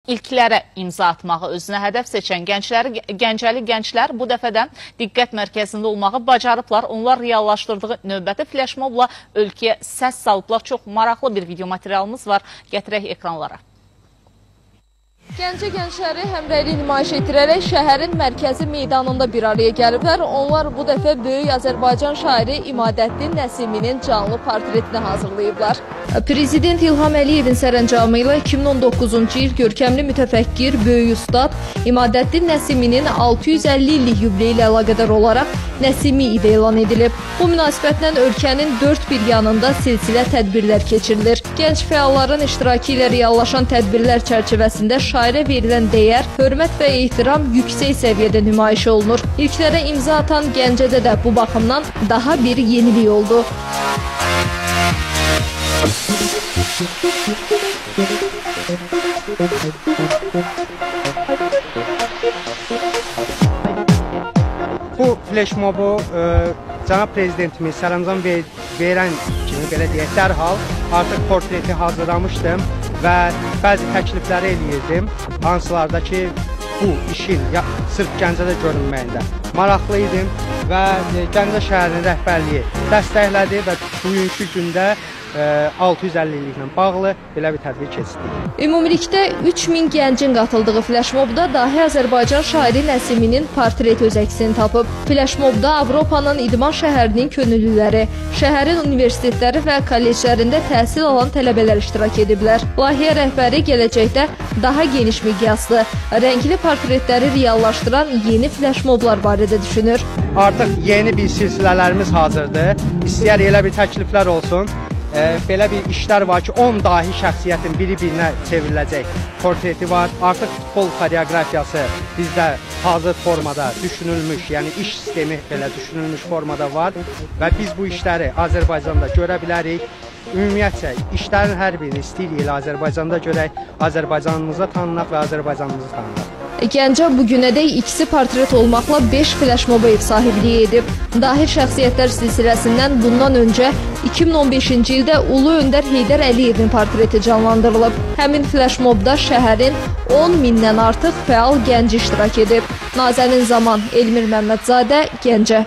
İlklərə imza atmağı özünə hədəf seçən Gəncəli gənclər bu dəfədən diqqət mərkəzində olmağı bacarıblar. Onlar reallaşdırdığı növbəti flashmobla ölkəyə səs salıblar. Çox maraqlı bir video materialımız var. Gətirək ekranlara. Gəncə gəncləri həmrəylik nümayiş etdirərək şəhərin mərkəzi meydanında bir araya gəliblər. Onlar bu dəfə böyük Azərbaycan şairi İmadəddin Nəsiminin canlı portretini hazırlayıblar. Prezident İlham Əliyevin sərəncamı ilə 2019-cu il görkəmli mütəfəkkir, böyük ustad İmadəddin Nəsiminin 650 illik yubileyi ilə əlaqədar olaraq Nəsimi idi elan edilib. Bu münasibətlə ölkənin dörd bir yanında silsilə tədbirlər keçirilir. Gənc fəalların iştirakı ilə reallaşan tədbirlər çərçivəsində şairə verilən dəyər, hörmət və ehtiram yüksək səviyyədə nümayiş olunur. İlklərə imza atan Gəncədə də bu baxımdan daha bir yenilik oldu. Bu flashmobu cənab prezidentimiz sərəncam verən kimi, belə deyək, dərhal artıq portreti hazırlamışdım və bəzi təklifləri eləyirdim, hansılarda ki, bu işin sırf Gəncədə görünməyində maraqlı idim və Gəncə şəhərinin rəhbərliyi dəstəklədi və bugünkü gündə 650 illiklə bağlı belə bir tədbir keçirdik. Ümumilikdə 3000 gəncin qatıldığı flashmobda dahi Azərbaycan şairi Nəsiminin portreti öz əksini tapıb. Flashmobda Avropanın idman şəhərinin könüllüləri, şəhərin universitetləri və kolleclərində təhsil alan tələbələr iştirak ediblər. Layihə rəhbəri gələcəkdə daha geniş miqyaslı, rəngli portretləri reallaşdıran yeni flashmoblar barədə düşünür. Artıq yeni bir silsilələrimiz hazırdır. İstəyər elə bir təkliflər olsun. Belə bir işlər var ki, 10 dahi şəxsiyyətin biri-birinə çevriləcək portreti var. Artıq futbol koreografiyası bizdə hazır formada düşünülmüş, yəni iş sistemi belə düşünülmüş formada var və biz bu işləri Azərbaycanda görə bilərik. Ümumiyyətcə, işlərin hər birini istəyirik elə Azərbaycanda görək, Azərbaycanımıza tanınaq və Azərbaycanımızı tanınaq. Gəncə bugünədək ikisi portret olmaqla 5 flashmoba ev sahibliyi edib. Dahi şəxsiyyətlər silsiləsindən bundan öncə 2015-ci ildə Ulu Öndər Heydər Əliyevin portreti canlandırılıb. Həmin flashmobda şəhərin 10 mindən artıq fəal gənc iştirak edib. Nazənin Zaman, Elmir Məmmədzadə, Gəncə.